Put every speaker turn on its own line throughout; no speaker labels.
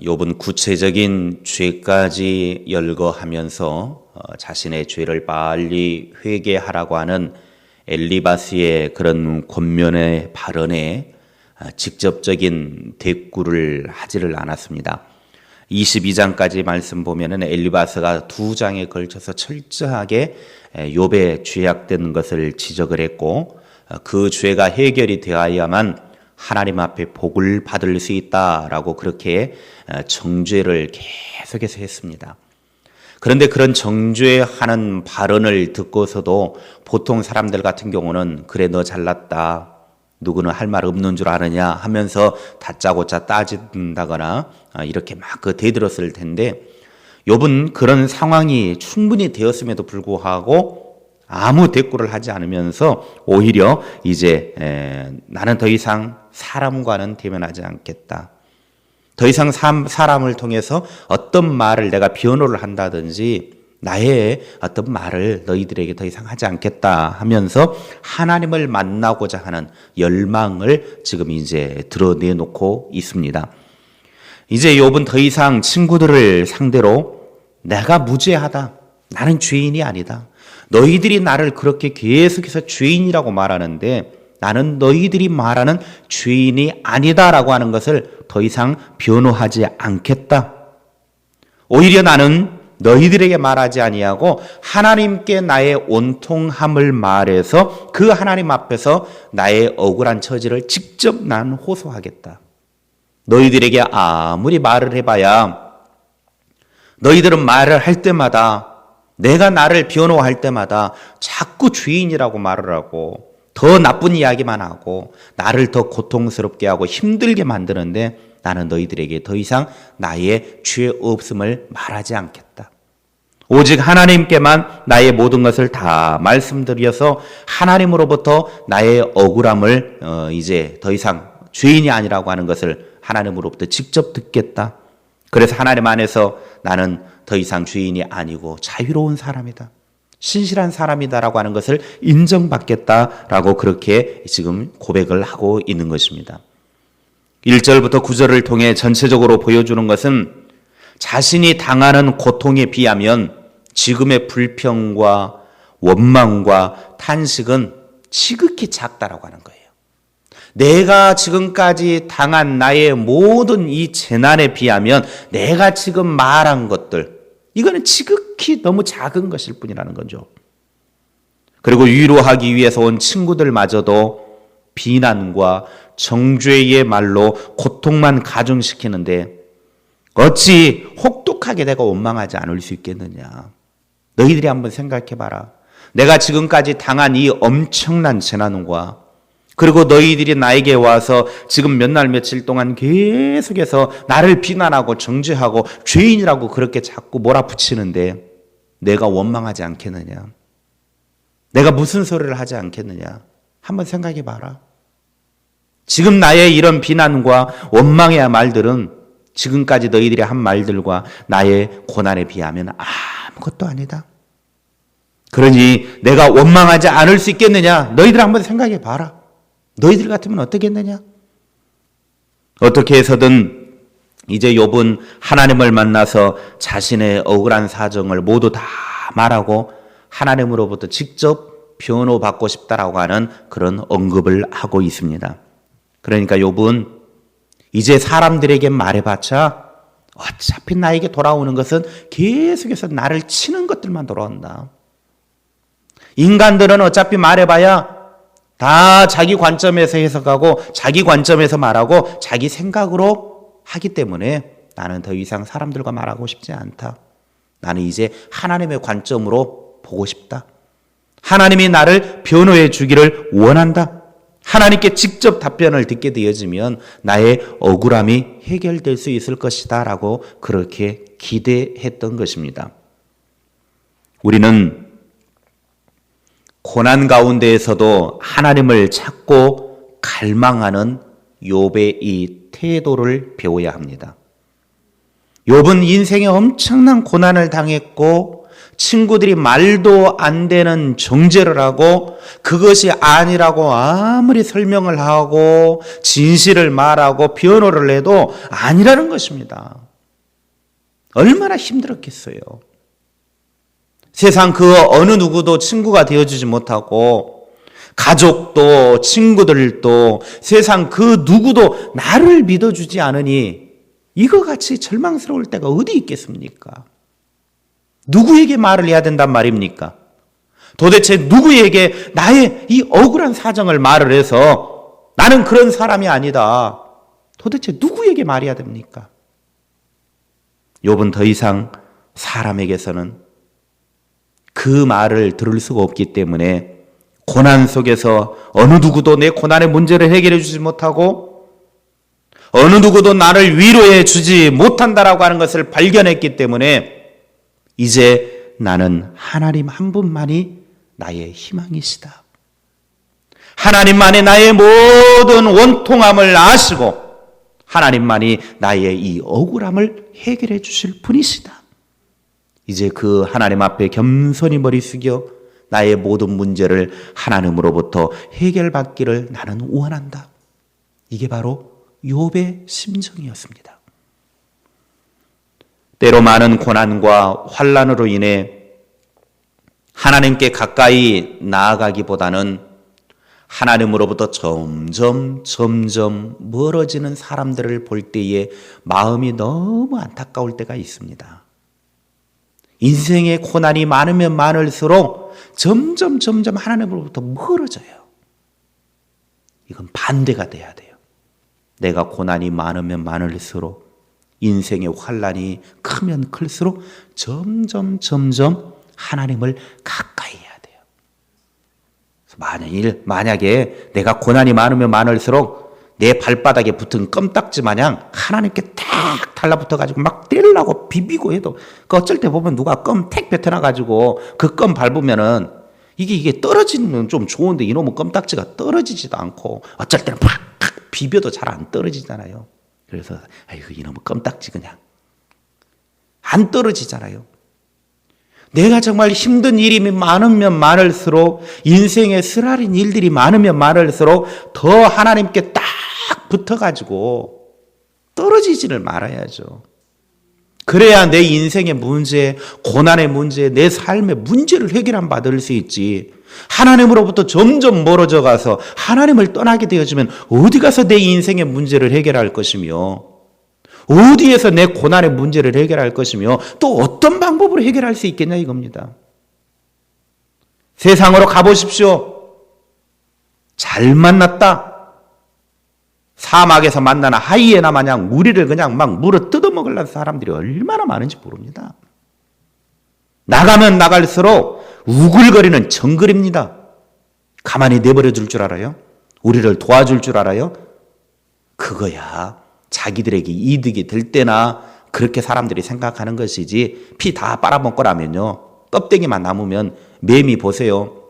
욥은 구체적인 죄까지 열거하면서 자신의 죄를 빨리 회개하라고 하는 엘리바스의 그런 권면의 발언에 직접적인 대꾸를 하지를 않았습니다. 22장까지 말씀 보면은 엘리바스가 2장에 걸쳐서 철저하게 욥의 죄악된 것을 지적을 했고, 그 죄가 해결이 되어야만 하나님 앞에 복을 받을 수 있다라고 그렇게 정죄를 계속해서 했습니다. 그런데 그런 정죄하는 발언을 듣고서도 보통 사람들 같은 경우는 그래 너 잘났다, 누구는 할 말 없는 줄 아느냐 하면서 다짜고짜 따진다거나 이렇게 막 대들었을 텐데, 욥은 그런 상황이 충분히 되었음에도 불구하고 아무 대꾸를 하지 않으면서 오히려 이제 나는 더 이상 사람과는 대면하지 않겠다. 더 이상 사람을 통해서 어떤 말을 내가 변호를 한다든지 나의 어떤 말을 너희들에게 더 이상 하지 않겠다 하면서 하나님을 만나고자 하는 열망을 지금 이제 드러내놓고 있습니다. 이제 욥은 더 이상 친구들을 상대로 내가 무죄하다, 나는 죄인이 아니다, 너희들이 나를 그렇게 계속해서 죄인이라고 말하는데 나는 너희들이 말하는 죄인이 아니다라고 하는 것을 더 이상 변호하지 않겠다. 오히려 나는 너희들에게 말하지 아니하고 하나님께 나의 온통함을 말해서 그 하나님 앞에서 나의 억울한 처지를 직접 난 호소하겠다. 너희들에게 아무리 말을 해봐야 너희들은 말을 할 때마다, 내가 나를 변호할 때마다 자꾸 죄인이라고 말을 하고 더 나쁜 이야기만 하고 나를 더 고통스럽게 하고 힘들게 만드는데 나는 너희들에게 더 이상 나의 죄 없음을 말하지 않겠다. 오직 하나님께만 나의 모든 것을 다 말씀드려서 하나님으로부터 나의 억울함을 이제 더 이상 죄인이 아니라고 하는 것을 하나님으로부터 직접 듣겠다. 그래서 하나님 안에서 나는 더 이상 죄인이 아니고 자유로운 사람이다, 신실한 사람이다라고 하는 것을 인정받겠다라고 그렇게 지금 고백을 하고 있는 것입니다. 1절부터 9절을 통해 전체적으로 보여주는 것은 자신이 당하는 고통에 비하면 지금의 불평과 원망과 탄식은 지극히 작다라고 하는 거예요. 내가 지금까지 당한 나의 모든 이 재난에 비하면 내가 지금 말한 것들, 이거는 지극히 너무 작은 것일 뿐이라는 거죠. 그리고 위로하기 위해서 온 친구들마저도 비난과 정죄의 말로 고통만 가중시키는데 어찌 혹독하게 내가 원망하지 않을 수 있겠느냐. 너희들이 한번 생각해봐라. 내가 지금까지 당한 이 엄청난 재난과 그리고 너희들이 나에게 와서 지금 몇 날 며칠 동안 계속해서 나를 비난하고 정죄하고 죄인이라고 그렇게 자꾸 몰아붙이는데 내가 원망하지 않겠느냐, 내가 무슨 소리를 하지 않겠느냐, 한번 생각해 봐라. 지금 나의 이런 비난과 원망의 말들은 지금까지 너희들이 한 말들과 나의 고난에 비하면 아무것도 아니다. 그러니 내가 원망하지 않을 수 있겠느냐, 너희들 한번 생각해 봐라. 너희들 같으면 어떻겠느냐? 어떻게 해서든 이제 욥은 하나님을 만나서 자신의 억울한 사정을 모두 다 말하고 하나님으로부터 직접 변호받고 싶다라고 하는 그런 언급을 하고 있습니다. 그러니까 욥은 이제 사람들에게 말해봤자 어차피 나에게 돌아오는 것은 계속해서 나를 치는 것들만 돌아온다. 인간들은 어차피 말해봐야 다 자기 관점에서 해석하고 자기 관점에서 말하고 자기 생각으로 하기 때문에 나는 더 이상 사람들과 말하고 싶지 않다. 나는 이제 하나님의 관점으로 보고 싶다. 하나님이 나를 변호해 주기를 원한다. 하나님께 직접 답변을 듣게 되어지면 나의 억울함이 해결될 수 있을 것이다 라고 그렇게 기대했던 것입니다. 우리는 고난 가운데에서도 하나님을 찾고 갈망하는 욥의 이 태도를 배워야 합니다. 욥은 인생에 엄청난 고난을 당했고 친구들이 말도 안 되는 정죄를 하고 그것이 아니라고 아무리 설명을 하고 진실을 말하고 변호를 해도 아니라는 것입니다. 얼마나 힘들었겠어요. 세상 그 어느 누구도 친구가 되어주지 못하고 가족도 친구들도 세상 그 누구도 나를 믿어주지 않으니 이거 같이 절망스러울 때가 어디 있겠습니까? 누구에게 말을 해야 된단 말입니까? 도대체 누구에게 나의 이 억울한 사정을 말을 해서 나는 그런 사람이 아니다. 도대체 누구에게 말해야 됩니까? 욥은 더 이상 사람에게서는 그 말을 들을 수가 없기 때문에 고난 속에서 어느 누구도 내 고난의 문제를 해결해 주지 못하고 어느 누구도 나를 위로해 주지 못한다라고 하는 것을 발견했기 때문에 이제 나는 하나님 한 분만이 나의 희망이시다. 하나님만이 나의 모든 원통함을 아시고 하나님만이 나의 이 억울함을 해결해 주실 분이시다. 이제 그 하나님 앞에 겸손히 머리 숙여 나의 모든 문제를 하나님으로부터 해결받기를 나는 원한다. 이게 바로 욥의 심정이었습니다. 때로 많은 고난과 환난으로 인해 하나님께 가까이 나아가기보다는 하나님으로부터 점점 멀어지는 사람들을 볼 때에 마음이 너무 안타까울 때가 있습니다. 인생의 고난이 많으면 많을수록 점점 하나님으로부터 멀어져요. 이건 반대가 돼야 돼요. 내가 고난이 많으면 많을수록 인생의 환난이 크면 클수록 점점 하나님을 가까이 해야 돼요. 만약에 내가 고난이 많으면 많을수록 내 발바닥에 붙은 껌딱지 마냥 하나님께 탁 달라붙어가지고 막 때리려고 비비고 해도 그 어쩔 때 보면 누가 껌 택 뱉어놔가지고 그 껌 밟으면은 이게 떨어지는 좀 좋은데 이놈의 껌딱지가 떨어지지도 않고 어쩔 때는 팍 비벼도 잘 안 떨어지잖아요. 그래서 아이고 이놈의 껌딱지 그냥 안 떨어지잖아요. 내가 정말 힘든 일이 많으면 많을수록 인생에 쓰라린 일들이 많으면 많을수록 더 하나님께 딱 붙어가지고 떨어지지를 말아야죠. 그래야 내 인생의 문제, 고난의 문제, 내 삶의 문제를 해결한 받을 수 있지. 하나님으로부터 점점 멀어져 가서 하나님을 떠나게 되어지면 어디 가서 내 인생의 문제를 해결할 것이며 어디에서 내 고난의 문제를 해결할 것이며 또 어떤 방법으로 해결할 수 있겠냐 이겁니다. 세상으로 가보십시오. 잘 만났다. 사막에서 만나는 하이에나 마냥 우리를 그냥 막 물어 뜯어먹으려는 사람들이 얼마나 많은지 모릅니다. 나가면 나갈수록 우글거리는 정글입니다. 가만히 내버려 둘 줄 알아요? 우리를 도와줄 줄 알아요? 그거야 자기들에게 이득이 될 때나 그렇게 사람들이 생각하는 것이지 피 다 빨아먹거라면요. 껍데기만 남으면 매미 보세요.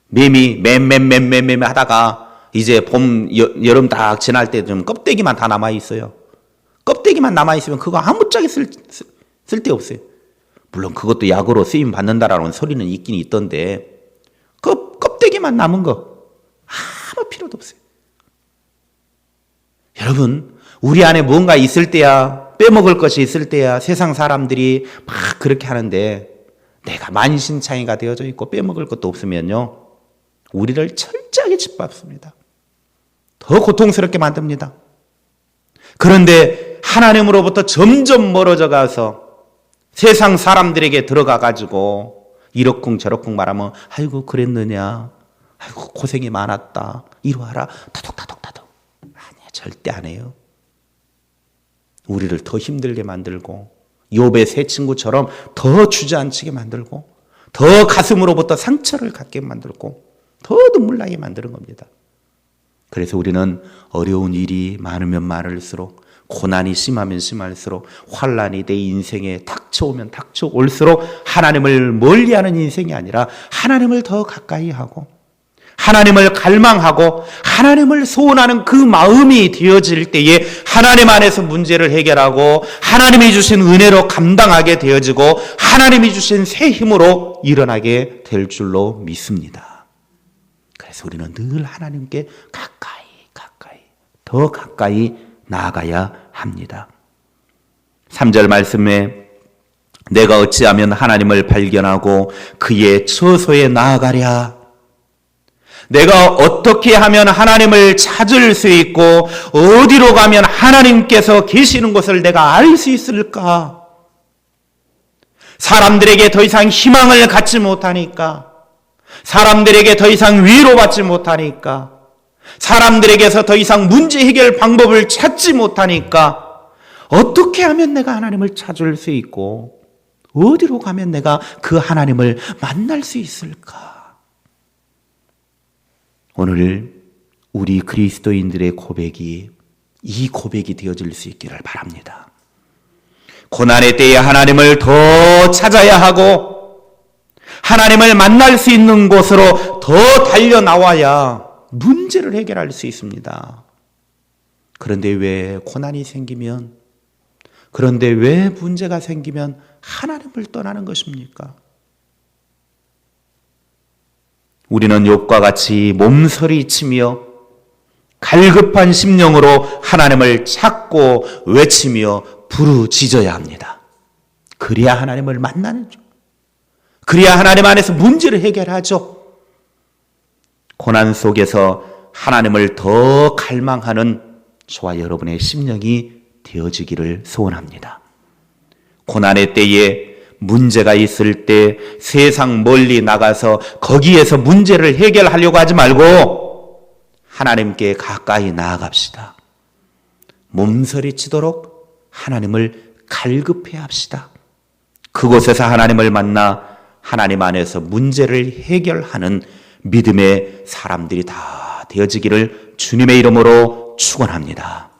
매미 맴 하다가 이제 봄, 여름 딱 지날 때 좀 껍데기만 다 남아있어요. 껍데기만 남아있으면 그거 아무짝에 쓸데없어요. 물론 그것도 약으로 쓰임 받는다라는 소리는 있긴 있던데 그 껍데기만 남은 거 아무 필요도 없어요. 여러분, 우리 안에 뭔가 있을 때야, 빼먹을 것이 있을 때야 세상 사람들이 막 그렇게 하는데 내가 만신창이가 되어져 있고 빼먹을 것도 없으면요. 우리를 철저하게 짓밟습니다. 더 고통스럽게 만듭니다. 그런데 하나님으로부터 점점 멀어져 가서 세상 사람들에게 들어가 가지고 이러쿵저러쿵 말하면 아이고 그랬느냐, 아이고 고생이 많았다, 이러하라, 타독 아니야, 절대 안 해요. 우리를 더 힘들게 만들고 욥의 세 친구처럼 더 주저앉히게 만들고 더 가슴으로부터 상처를 갖게 만들고 더 눈물 나게 만드는 겁니다. 그래서 우리는 어려운 일이 많으면 많을수록 고난이 심하면 심할수록 환난이 내 인생에 닥쳐오면 닥쳐올수록 하나님을 멀리하는 인생이 아니라 하나님을 더 가까이 하고 하나님을 갈망하고 하나님을 소원하는 그 마음이 되어질 때에 하나님 안에서 문제를 해결하고 하나님이 주신 은혜로 감당하게 되어지고 하나님이 주신 새 힘으로 일어나게 될 줄로 믿습니다. 그래서 우리는 늘 하나님께 더 가까이 나아가야 합니다. 3절 말씀에 내가 어찌하면 하나님을 발견하고 그의 처소에 나아가랴. 내가 어떻게 하면 하나님을 찾을 수 있고 어디로 가면 하나님께서 계시는 곳을 내가 알 수 있을까? 사람들에게 더 이상 희망을 갖지 못하니까, 사람들에게 더 이상 위로받지 못하니까, 사람들에게서 더 이상 문제 해결 방법을 찾지 못하니까 어떻게 하면 내가 하나님을 찾을 수 있고 어디로 가면 내가 그 하나님을 만날 수 있을까? 오늘 우리 그리스도인들의 고백이 이 고백이 되어질 수 있기를 바랍니다. 고난의 때에 하나님을 더 찾아야 하고 하나님을 만날 수 있는 곳으로 더 달려나와야 문제를 해결할 수 있습니다. 그런데 왜 고난이 생기면, 그런데 왜 문제가 생기면 하나님을 떠나는 것입니까? 우리는 욥과 같이 몸서리치며 갈급한 심령으로 하나님을 찾고 외치며 부르짖어야 합니다. 그래야 하나님을 만나는 줄, 그래야 하나님 안에서 문제를 해결하죠. 고난 속에서 하나님을 더 갈망하는 저와 여러분의 심령이 되어지기를 소원합니다. 고난의 때에 문제가 있을 때 세상 멀리 나가서 거기에서 문제를 해결하려고 하지 말고 하나님께 가까이 나아갑시다. 몸서리치도록 하나님을 갈급해 합시다. 그곳에서 하나님을 만나 하나님 안에서 문제를 해결하는 믿음의 사람들이 다 되어지기를 주님의 이름으로 축원합니다.